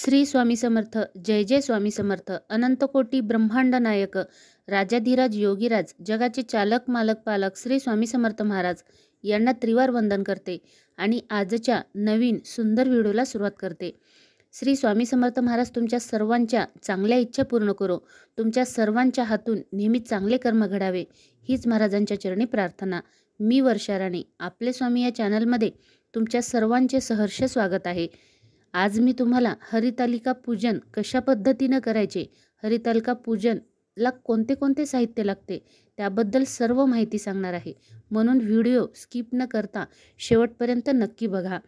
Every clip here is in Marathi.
श्री स्वामी समर्थ. जय जय स्वामी समर्थ. अनंतकोटी ब्रह्मांड नायक राजाधिराज योगीराज जगाचे चालक मालक पालक श्री स्वामी समर्थ महाराज यांना त्रिवार वंदन करते आणि आजच्या नवीन सुंदर व्हिडिओला सुरुवात करते. श्री स्वामी समर्थ महाराज तुमच्या सर्वांच्या चांगल्या इच्छा पूर्ण करो. तुमच्या सर्वांच्या हातून नेहमी चांगले कर्म घडावे हीच महाराजांच्या चरणी प्रार्थना. मी वर्षा राणी आपले स्वामी या चॅनलमध्ये तुमच्या सर्वांचे सहर्ष स्वागत आहे. आज मी तुम्हाला हरितालिका पूजन कशा पद्धतीने करायचे, हरितालिका पूजनला कोणते कोणते साहित्य लागते त्याबद्दल सर्व माहिती सांगणार आहे. म्हणून व्हिडिओ स्किप न करता शेवटपर्यंत नक्की बघा,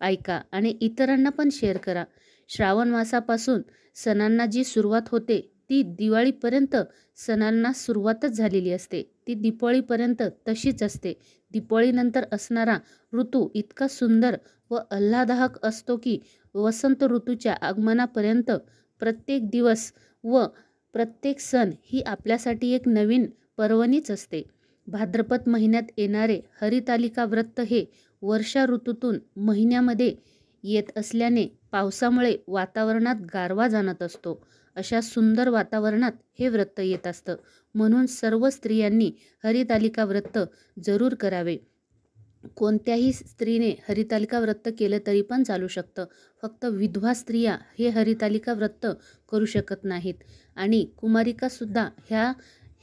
ऐका आणि इतरांना पण शेअर करा. श्रावण मासापासून सणांना जी सुरुवात होते ती दिवाळीपर्यंत सणांना सुरुवातच झालेली असते. ती दिवाळीपर्यंत तशीच असते. दिवाळीनंतर असणारा ऋतू इतका सुंदर व आल्हाददायक असतो की वसंत ऋतूच्या आगमनापर्यंत प्रत्येक दिवस व प्रत्येक सण ही आपल्यासाठी एक नवीन पर्वणीच असते. भाद्रपद महिन्यात येणारे हरितालिका व्रत हे वर्षा ऋतूतून महिन्यामध्ये येत असल्याने पावसामुळे वातावरणात गारवा जाणत असतो. अशा सुंदर वातावरणात हे व्रत येत असतं. म्हणून सर्व स्त्रियांनी हरितालिका व्रत जरूर करावे. कोणत्याही स्त्रीने हरितालिका व्रत केलं तरी पण चालू शकतं. फक्त विधवा स्त्रिया हे हरितालिका व्रत करू शकत नाहीत आणि कुमारिकासुद्धा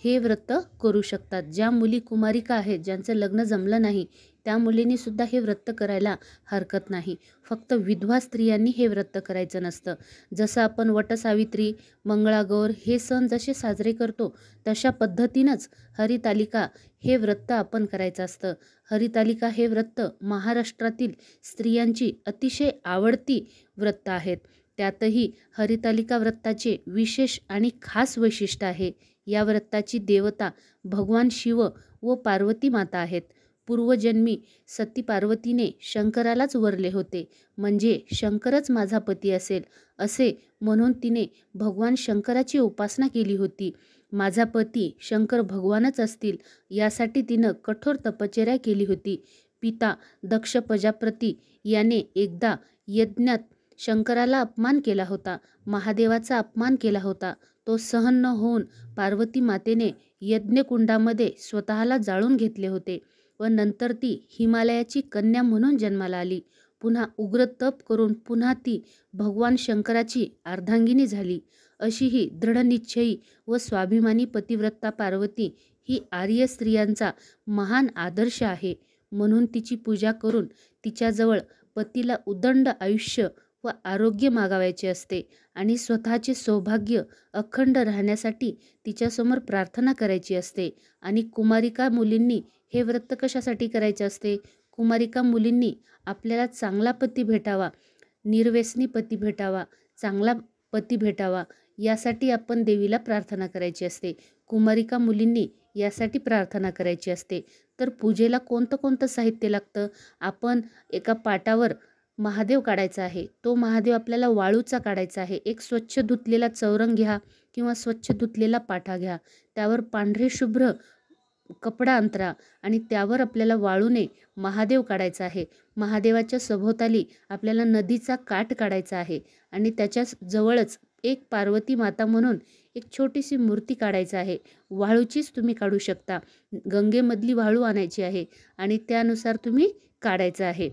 हे व्रत करू शकतात. ज्या मुली कुमारिका आहेत, ज्यांचं लग्न जमलं नाही, त्या मुलींनी सुद्धा हे व्रत करायला हरकत नाही. फक्त विधवा स्त्रियांनी हे व्रत करायचं नसतं. जसं आपण वटसावित्री, मंगळागौर हे सण जसे साजरे करतो तशा पद्धतीनंच हरितालिका हे व्रत आपण करायचं असतं. हरितालिका हे व्रत महाराष्ट्रातील स्त्रियांची अतिशय आवडती व्रत आहेत. त्यातही हरितालिका व्रताचे विशेष आणि खास वैशिष्ट्य आहे. या व्रताची देवता भगवान शिव व पार्वती माता आहेत. पूर्वजन्मी सती पार्वतीने शंकरालाच वरले होते, म्हणजे शंकरच माझा पती असेल असे म्हणून तिने भगवान शंकराची उपासना केली होती. माझा पती शंकर भगवानच असतील यासाठी तिनं कठोर तपश्चर्या केली होती. पिता दक्ष प्रजापती याने एकदा यज्ञात शंकराला अपमान केला होता, महादेवाचा अपमान केला होता. तो सहन न होऊन पार्वती मातेने यज्ञकुंडामध्ये स्वतःला जाळून घेतले होते व नंतर ती हिमालयाची कन्या म्हणून जन्माला आली. पुन्हा उग्र तप करून पुन्हा ती भगवान शंकराची अर्धांगिनी झाली. अशी ही दृढनिश्चयी व स्वाभिमानी पतिव्रता पार्वती ही आर्य स्त्रियांचा महान आदर्श आहे. म्हणून तिची पूजा करून तिच्याजवळ पतीला उदंड आयुष्य व आरोग्य मागावायचे असते आणि स्वतःचे सौभाग्य अखंड राहण्यासाठी तिच्यासमोर प्रार्थना करायची असते. आणि कुमारिका मुलींनी हे व्रत कशासाठी करायचे असते? कुमारिका मुलींनी आपल्याला चांगला पती भेटावा, निर्व्यसनी पती भेटावा, चांगला पती भेटावा यासाठी आपण देवीला प्रार्थना करायची असते. कुमारिका मुलींनी यासाठी प्रार्थना करायची असते. तर पूजेला कोणतं कोणतं साहित्य लागतं? आपण एका पाटावर महादेव काढायचा आहे. तो महादेव आपल्याला वाळूचा काढायचा आहे. एक स्वच्छ धुतलेला चौरंग घ्या किंवा स्वच्छ धुतलेला पाटा घ्या. त्यावर पांढरे शुभ्र कपडा अंतरा आणि त्यावर आपल्याला वाळूने महादेव काढायचा आहे. महादेवाच्या सभोवताली आपल्याला नदीचा काठ काढायचा आहे आणि त्याच्या जवळच एक पार्वती माता म्हणून एक छोटीशी मूर्ती काढायची आहे. वाळूचीच तुम्ही काढू शकता. गंगेमधली वाळू आणायची आहे आणि त्यानुसार तुम्ही काढायचं आहे.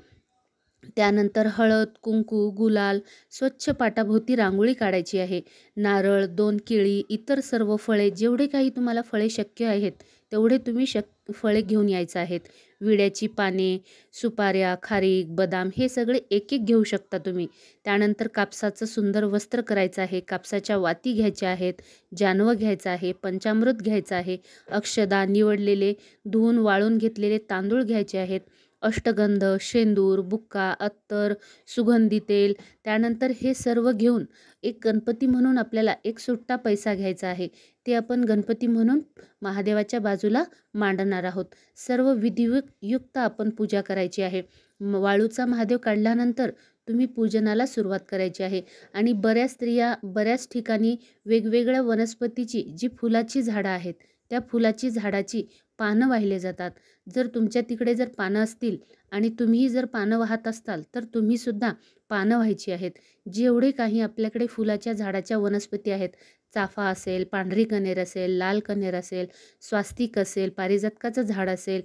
त्यानंतर हळद, कुंकू, गुलाल, स्वच्छ पाटाभोवती रांगोळी काढायची आहे. नारळ, 2 केळी, इतर सर्व फळे, जेवढे काही तुम्हाला फळे शक्य आहेत तेवढे तुम्ही फळे घेऊन यायचं आहेत. विड्याची पाने, सुपाऱ्या, खारीक, बदाम हे सगळे एक एक घेऊ शकता तुम्ही. त्यानंतर कापसाचं सुंदर वस्त्र करायचं आहे. कापसाच्या वाती घ्यायच्या आहेत, जानवं घ्यायचं आहे, पंचामृत घ्यायचं आहे, अक्षदा, निवडलेले धुवून वाळून घेतलेले तांदूळ घ्यायचे आहेत, अष्टगंध, शेंदूर, बुक्का, अत्तर, सुगंधी तेल. त्यानंतर हे सर्व घेऊन एक गणपती म्हणून आपल्याला एक सुट्टा पैसा घ्यायचा आहे. ते आपण गणपती म्हणून महादेवाच्या बाजूला मांडणार आहोत. सर्व विधियुक्त आपण पूजा करायची आहे. वाळूचा महादेव काढल्यानंतर तुम्ही पूजनाला सुरुवात करायची आहे. आणि बऱ्याच स्त्रिया बऱ्याच ठिकाणी वेगवेगळ्या वनस्पतीची जी फुलाची झाडं आहेत त्या फुलाची झाडाची पानं वाहिले जातात. जर तुमच्या तिकडे जर पानं असतील आणि तुम्हीही जर पानं वाहत असताल तर तुम्हीसुद्धा पानं व्हायची आहेत. जेवढे काही आपल्याकडे फुलाच्या झाडाच्या वनस्पती आहेत, चाफा असेल, पांढरी कण्हेर असेल, लाल कण्हेर असेल, स्वास्तिक असेल, पारिजातकाचं झाड असेल,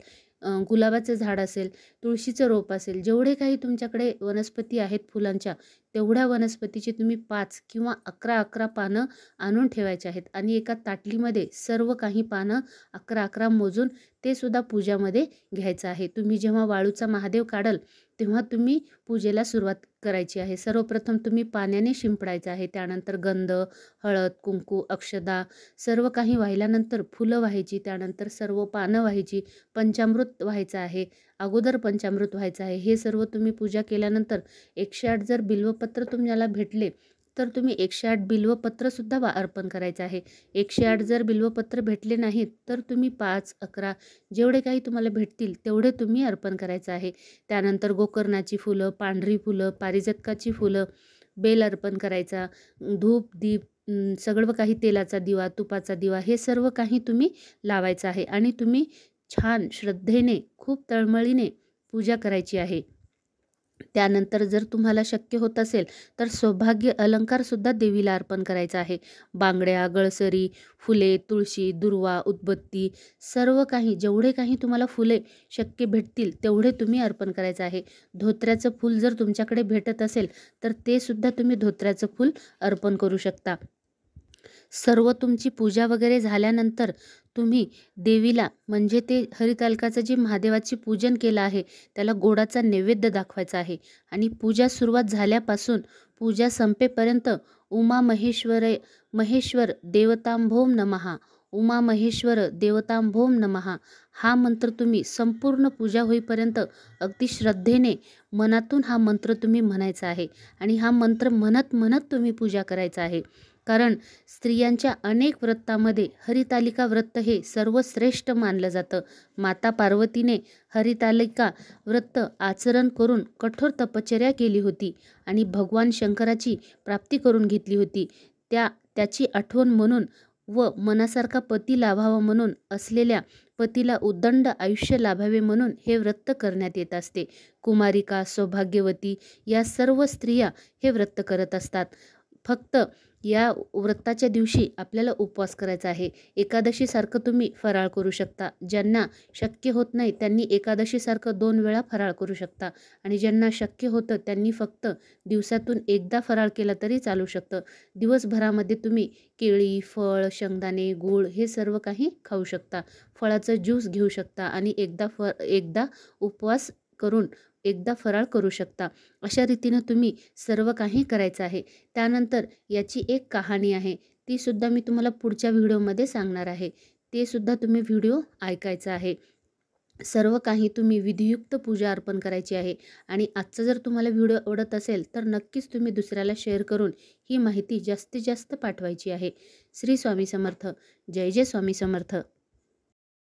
गुलाबाचं झाड असेल, तुळशीचं रोप असेल, जेवढे काही तुमच्याकडे वनस्पती आहेत फुलांच्या, तेवढ्या वनस्पतीची तुम्ही 5 किंवा 11 पानं आणून ठेवायचे आहेत आणि एका ताटलीमध्ये सर्व काही पानं 11 मोजून ते सुद्धा पूजामध्ये घ्यायचं आहे. तुम्ही जेव्हा वाळूचा महादेव काढाल तेव्हा तुम्ही पूजेला सुरुवात करायची आहे. सर्वप्रथम तुम्ही पाण्याने शिंपडायचं आहे. त्यानंतर गंध, हळद, कुंकू, अक्षदा सर्व काही वाहिल्यानंतर फुलं व्हायची, त्यानंतर सर्व पानं व्हायची, पंचामृत व्हायचं आहे. अगोदर पंचामृत व्हायचं आहे. हे सर्व तुम्ही पूजा केल्यानंतर 108 जर बिल्वपत्र तुम्हाला भेटले तर तुम्ही 108 बिल्वपत्रसुद्धा अर्पण करायचं आहे. 108 जर बिल्वपत्र भेटले नाहीत तर तुम्ही 5, 11 जेवढे काही तुम्हाला भेटतील तेवढे तुम्ही अर्पण करायचं आहे. त्यानंतर गोकर्णाची फुलं, पांढरी फुलं, पारिजातकाची फुलं, बेल अर्पण करायचा, धूप, दीप, सगळं काही तेलाचा दिवा, तुपाचा दिवा हे सर्व काही तुम्ही लावायचं आहे आणि तुम्ही छान श्रद्धेने, खूप तळमळीने पूजा करायची आहे. त्यानंतर जर तुम्हाला शक्य होत असेल तर सौभाग्य अलंकारसुद्धा देवीला अर्पण करायचा आहे. बांगड्या, गळसरी, फुले, तुळशी, दुर्वा, उदबत्ती सर्व काही जेवढे काही तुम्हाला फुले शक्य भेटतील तेवढे तुम्ही अर्पण करायचं आहे. धोत्र्याचं फूल जर तुमच्याकडे भेटत असेल तर ते सुद्धा तुम्ही धोत्र्याचं फूल अर्पण करू शकता. सर्व तुमची पूजा वगैरे झाल्यानंतर तुम्ही देवीला म्हणजे ते हरितालिकाचं जे महादेवाचे पूजन केलं आहे त्याला गोडाचा नैवेद्य दाखवायचा आहे आणि पूजा सुरुवात झाल्यापासून पूजा संपेपर्यंत उमा महेश्वर देवतांभोम नमः, उमा महेश्वर देवतांभोम नमः हा मंत्र तुम्ही संपूर्ण पूजा होईपर्यंत अगदी श्रद्धेने मनातून हा मंत्र तुम्ही म्हणायचा आहे आणि हा मंत्र म्हणत म्हणत तुम्ही पूजा करायचा आहे. कारण स्त्रियांच्या अनेक व्रतामध्ये हरितालिका व्रत हे सर्वश्रेष्ठ मानलं जातं. माता पार्वतीने हरितालिका व्रत आचरण करून कठोर तपश्चर्या केली होती आणि भगवान शंकराची प्राप्ती करून घेतली होती. त्याची आठवण म्हणून व मनासारखा पती लाभावा म्हणून असलेल्या पतीला उदंड आयुष्य लाभावे म्हणून हे व्रत करण्यात येत असते. कुमारिका, सौभाग्यवती या सर्व स्त्रिया हे व्रत करत असतात. फक्त या व्रताच्या दिवशी आपल्याला उपवास करायचा आहे. एकादशीसारखं तुम्ही फराळ करू शकता. ज्यांना शक्य होत नाही त्यांनी एकादशीसारखं 2 वेळा फराळ करू शकता आणि ज्यांना शक्य होतं त्यांनी फक्त दिवसातून एकदा फराळ केला तरी चालू शकतं. दिवसभरामध्ये तुम्ही केळी, फळ, शेंगदाणे, गूळ हे सर्व काही खाऊ शकता. फळाचं ज्यूस घेऊ शकता आणि एकदा उपवास करून एकदा फराळ करू शकता. अशा रीतीनं तुम्ही सर्व काही करायचं आहे. त्यानंतर याची एक कहाणी आहे, ती सुद्धा मी तुम्हाला पुढच्या व्हिडिओमध्ये सांगणार आहे. ते सुद्धा तुम्ही व्हिडिओ ऐकायचा आहे. सर्व काही तुम्ही विधियुक्त पूजा अर्पण करायची आहे आणि आजचा जर तुम्हाला व्हिडिओ आवडत असेल तर नक्कीच तुम्ही दुसऱ्याला शेअर करून ही माहिती जास्तीत जास्त पाठवायची आहे. श्री स्वामी समर्थ. जय जय स्वामी समर्थ.